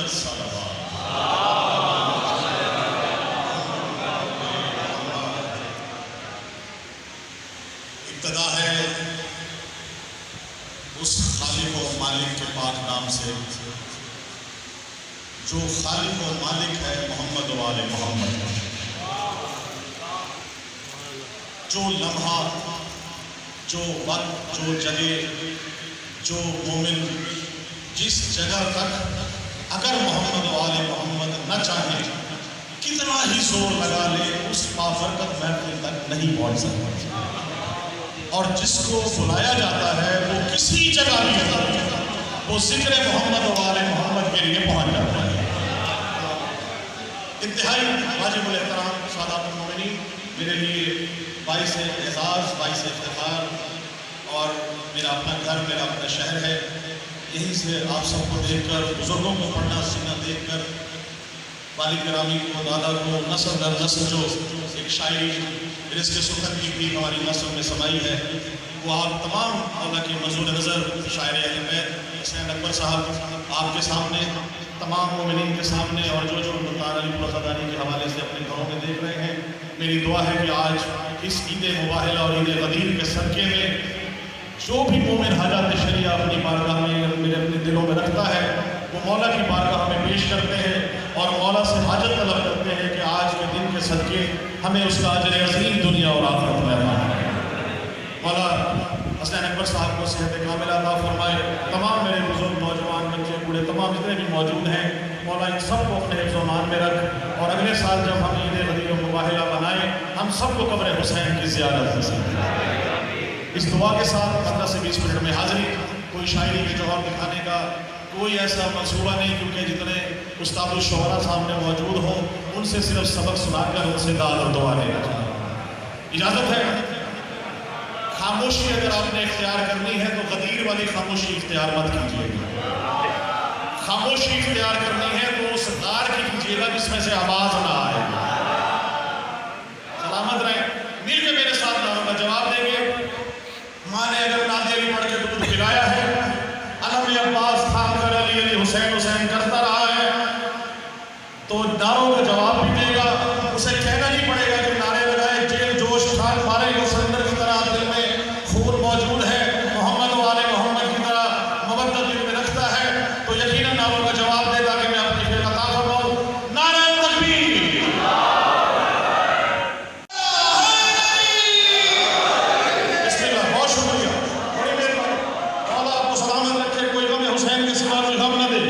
محمد صلوات۔ ابتدا ہے اس خالق و مالک کے پاک نام سے جو خالق و مالک ہے محمد و آل محمد، جو لمحہ، جو وقت، جو جگہ، جو مومن جس جگہ تک اگر محمد و آل محمد نہ چاہے کتنا ہی زور لگا لے اس بابرکت محفل تک نہیں پہنچ سکتا، اور جس کو بلایا جاتا ہے وہ کسی جگہ بھی وہ ذکر محمد و آل محمد کے لیے پہنچ جاتا ہے۔ انتہائی واجب الاحترام سادات المومنین، میرے لیے باعث اعزاز، باعث افتخار اور میرا اپنا گھر، میرا اپنا شہر ہے۔ یہیں سے آپ سب کو دیکھ کر، بزرگوں کو پڑھنا سیکھنا دیکھ کر، والد گرامی کو، دادا کو، نسل در نسل جو ایک شاعری رزق سخن کی بھی ہماری نسل میں سمائی ہے، وہ آپ تمام مولا کے مزور نظر شاعر اہل بیت حسین اکبر صاحب آپ کے سامنے، تمام مومنین کے سامنے، اور جو مختار علی پورزادانی کے حوالے سے اپنے گھروں میں دیکھ رہے ہیں، میری دعا ہے کہ آج اس عید مباہلہ اور عید غدیر کے صدقے میں جو بھی مومن حاجات شریعہ اپنی بارگاہ میں اپنے دلوں میں رکھتا ہے، وہ مولا کی بارگاہ میں پیش کرتے ہیں اور مولا سے حاجت طلب کرتے ہیں کہ آج کے دن کے صدقے ہمیں اس کا اجر عظیم دنیا اور آخرت میں عطا فرمائے۔ مولا حسین اکبر صاحب کو صحت کاملہ عطا فرمائے۔ تمام میرے بزرگ، نوجوان، بچے، بوڑھے، تمام جتنے بھی موجود ہیں، مولا ان سب کو اپنے حفظ و امان میں رکھ، اور اگلے سال جب ہم عید غدیر و مباہلہ منائیں، ہم سب کو قبر حسین کی زیارت نصیب کرے۔ اس دعا کے ساتھ 15 سے 20 منٹ میں حاضری، کوئی شاعری کے جوہر دکھانے کا کوئی ایسا منصوبہ نہیں، کیونکہ جتنے استاد الشعراء سامنے موجود ہوں ان سے صرف سبق سنا کر ان سے داد اور دعا لینا چاہتا ہوں۔ اجازت ہے؟ خاموشی اگر آپ نے اختیار کرنی ہے تو غدیر والی خاموشی اختیار مت کیجیے گا۔ خاموشی اختیار کرنی ہے تو اس غار کی کیجیے گا جس میں سے آواز نہ آئے۔ سلامت رہیں، مل کے میرے ساتھ ناموں کا جواب دیں گے۔ ماں نے اگر نادی علی پڑھ کے دودھ پلایا ہے، علم عباس تھام کر علی علی حسین حسین کرتا رہا ہے، تو نعروں کا جواب بھی دے گا، اسے کہنا نہیں پڑے گا کہ نعرے لگائے، جیل جوش ٹھان مارے گا، سمندر کی طرح دل میں خون موجود ہے، محمد و آل محمد کی طرح مودت دل میں رکھتا ہے، تو یقیناً نعروں کا جواب دے تاکہ میں اپنی خیر عطا فرماؤں۔ نعرہ تکبیر! بسم اللہ، بہت شکریہ، بڑی مہربانی، مولا آپ کو سلامت رکھے، کوئی غم حسین کے سوا کوئی غم نہ دے،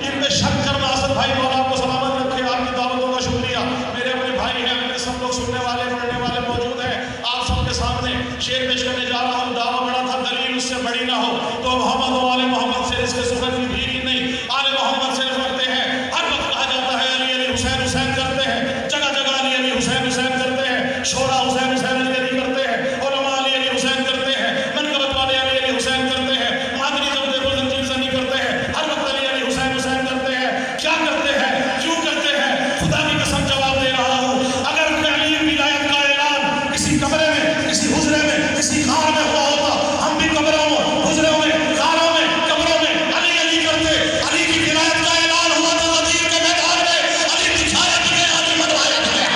ان میں شک کرنا اسد بھائی، مولا آپ کو سلامت رکھے، آپ کی دعوتوں کا شکریہ، میرے اپنے بھائی ہیں، اپنے سب لوگ سننے والے پڑھنے والے موجود ہیں، آپ سب کے سامنے شعر پیش کرنے جا رہا ہوں۔ دعویٰ بڑا تھا، دلیل اس سے بڑی نہ ہو، تو محمد و آل محمد سے اس کے سخن کی بھیڑ ہی نہیں، آل محمد سے رکھتے ہیں، ہر وقت کہا جاتا ہے علی علی حسین حسین کرتے ہیں، جگہ جگہ علی علی حسین حسین کرتے ہیں، شورا حسین حسین علی علی کرتے ہیں، علماء علی علی حسین کرتے ہیں، منقبت والے علی علی حسین کرتے ہیں، مادری زبدے کو زنجیر زنی کرتے ہیں، ہر وقت علی علی حسین حسین کرتے ہیں۔ کیا کرتے ہیں؟ کیوں کرتے ہیں؟ خدا کی قسم جواب دے رہا ہوں، اگر علی ولایت کا اعلان کسی کمرے میں، کسی حجرے میں، کسی غار میں ہوا ہوتا، ہم بھی قبروں میں، حجروں میں، غاروں میں، قبروں میں علی علی کرتے۔ علی کی ولایت کا اعلان ہوا تو غدیر کے میدان میں علی دکھایا گیا، علی منوایا گیا۔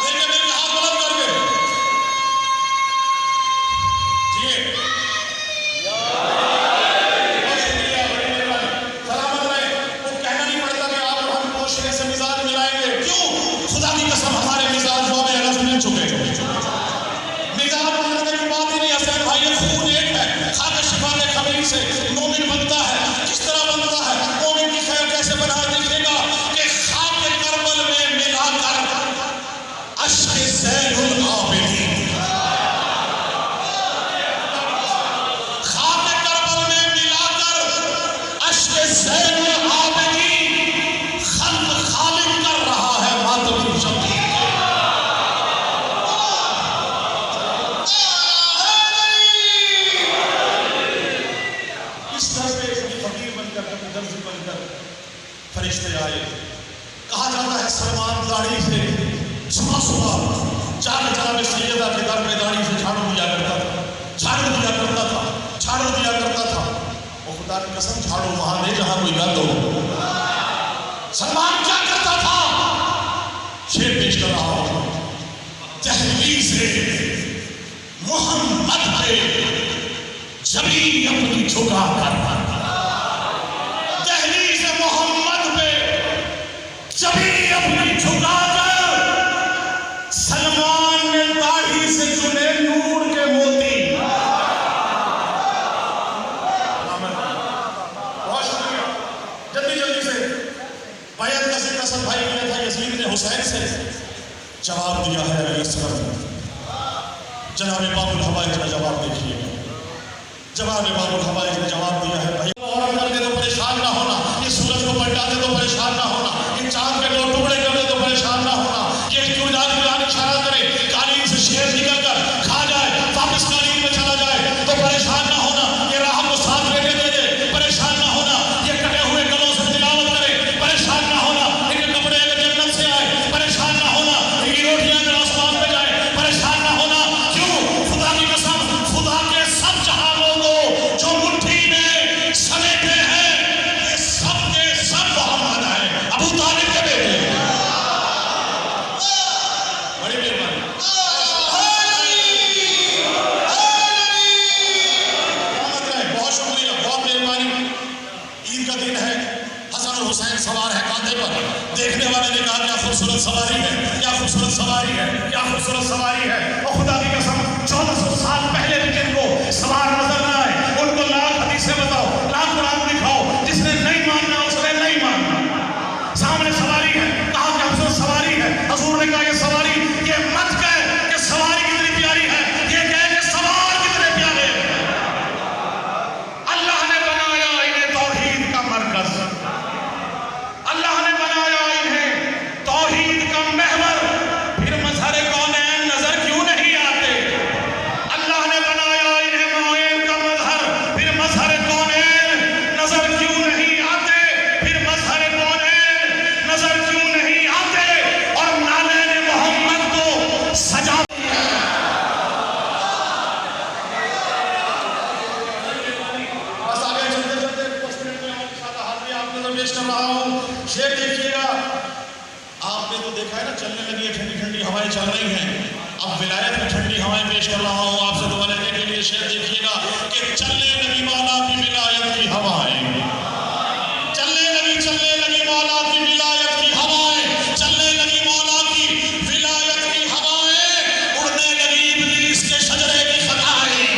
دیکھیں میرے ہاتھ بلند کر کے جی بہت شکریہ، بڑی مہربانی، سلامت رہے۔ وہ کہنا نہیں پڑتا کہ آپ اور ہم پوشنے سے مزاج ملائیں گے، کیوں؟ خدا کی قسم ہمارے مزاج جو ہمیں الگ مل چکے، مزاج ماننے کی بات ہی نہیں۔ حسین بھائی یہ خون ایک ہے، خاک شفاعت خبیر سے مومن بنتا ہے، کس طرح بنتا ہے؟ مومن کی خیر کیسے بنا دیکھے گا کہ خاک کربل میں ملا کر اشک زین العابدین، خاک کربل میں ملا کر اشک زین العابدین، خلق خالق کر رہا ہے ماتم شبیر۔ اس طرح سے کبھی فقیر بن کر، کبھی درز بن کر فرشتے آئے۔ کہا جاتا ہے سلمان داڑھی سے صبح صبح جناب سیدہ کے در میں داڑھی سے جھاڑو دیا کرتا تھا، جھاڑو دیا کرتا تھا، جھاڑو دیا کرتا تھا۔ وہ خدا خدا کی قسم جھاڑو وہاں نہیں جہاں کوئی گند ہو. سلمان کیا کرتا تھا؟ شعر پیش کر رہا ہوں. دہلیز محمد پہ جبیں اپنی جھکا کر، دہلیز محمد پہ جبیں اپنی جھکا کر، سلمان نے داڑھی سے چنے نور کے موتی. بہت شکریہ. جلدی جلدی سے بیعت کا ذکر اسد بھائی کیا تھا یزید نے حسین سے. جواب دیا ہے علی اصغر نے. جناب باب الحوائج کا جواب دیکھیے. جناب باب الحوائج نے جواب دیا ہے بھائی عورت کر دے تو پریشان نہ ہونا، یہ سورج کو پلٹا دے تو پریشان نہ ہونا، یہ چاند کے دو ٹکڑے کر دے تو پریشان نہ ہونا، یہ کیوں جان اشارہ کرے قالین سے شیر نکل کر کھا جائے واپس قالین میں چلا جائے تو پریشان نہ ہونا، یہ راہ کو ساتھ بیٹے دے دے پریشان نہ ہونا، یہ کٹے ہوئے گلوں سے تلاوت کرے پریشان نہ ہونا، ان کے کپڑے اگر جنت سے آئے پریشان نہ ہونا، ان کی روٹیاں اگر آسمان پہ جائے پریشان نہ ہونا. کیوں؟ خدا کی قسم خدا کے سب جہانوں کو جو مٹھی میں سمیٹے ہیں یہ سب کے سب محمد ہیں، ابو طالب کے بیٹے ہیں. بڑی مہربانی. بہت شکریہ، بہت مہربانی. عید کا دن ہے، حسن اور حسین سوار ہے کاندھے پر. دیکھنے والے نے کہا کیا خوبصورت سواری ہے، کیا خوبصورت سواری ہے، کیا خوبصورت سواری ہے. اور خدا کی قسم 1400 سال پہلے بھی جن کو سوار نظر نہ آئے ان کو لاکھ حدیثیں بتاؤ، لاکھ قرآن دکھاؤ، جس نے نہیں ماننا اس نے نہیں ماننا. سامنے سواری ہے، کہا کہ خوبصورت سواری ہے. حضور نے کہا یہ سواری، یہ مت کہہ کہ سواری کتنی پیاری ہے، یہ کہہ کہ سوار کتنے پیارے ہیں. اللہ نے بنایا انہیں توحید کا مرکز، اللہ نے بنایا انہیں توحید کا محور. پھر مظہر کونین نظر کیوں نہیں آتے؟ اللہ نے بنایا انہیں معین کا مظہر، پھر مظہر کونین نظر کیوں نہیں آتے؟ پھر مظہر کونین نظر کیوں نہیں آتے؟ اور نالین محمد کو سجا بس آگے چلتے چلتے 5 منٹ میں آپ کے ساتھ حاضری آپ نظر پیش کر رہا ہوں. شعر دیکھیے گا. آپ نے تو دیکھا ہے نا چلنے لگی ہے، ٹھنڈی ٹھنڈی ہوائیں چل رہی ہیں. اب ولایت میں ٹھنڈی ہوائیں پیش کر رہا ہوں آپ سے دعا لینے کے لیے. شعر دیکھیے گا کہ چلنے لگی مولا کی ولایت کی ہوائیں، چلنے لگی مولا کی ولایت کی ہوائیں، چلنے لگی مولا کی ولایت کی ہوائیں. اڑنے لگی ابلیس کے شجرے کی خطائیں،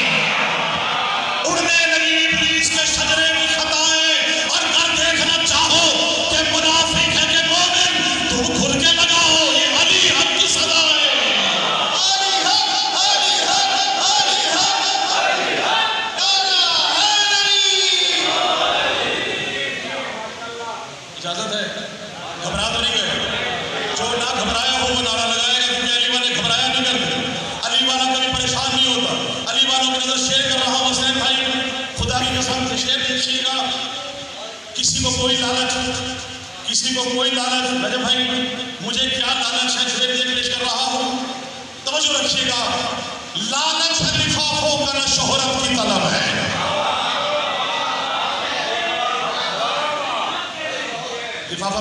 اڑنے لگی ابلیس کے شجرے کی خطائیں. اور کر دیکھنا چاہو کہ منافق ہے کہ مومن، تو کھل کے لگاؤ یہ علی حق کی صدا ہے. علی حق، علی حق، علی حق، علی حق، اجازت ہے؟ گھبرا تو نہیں گئے؟ جو نہ گھبرایا ہو وہ نعرہ لگائے گا کیونکہ علی والے گھبرایا نہیں کرتے. علی والا کبھی پریشان نہیں ہوتا. علی والوں کی نظر شیئر کر رہا ہوں حسین بھائی. خدا کی قسم سے شعر دیکھیے گا. کسی کو کوئی لالچ، کسی کو کوئی لالچ، رجب بھائی مجھے کیا لالچ ہے شعر دیکھ پیش کر رہا ہوں. توجہ رکھیے گا. لالچ ہے لفافوں کا نہ شہرت کی طلب ہے. لفافہ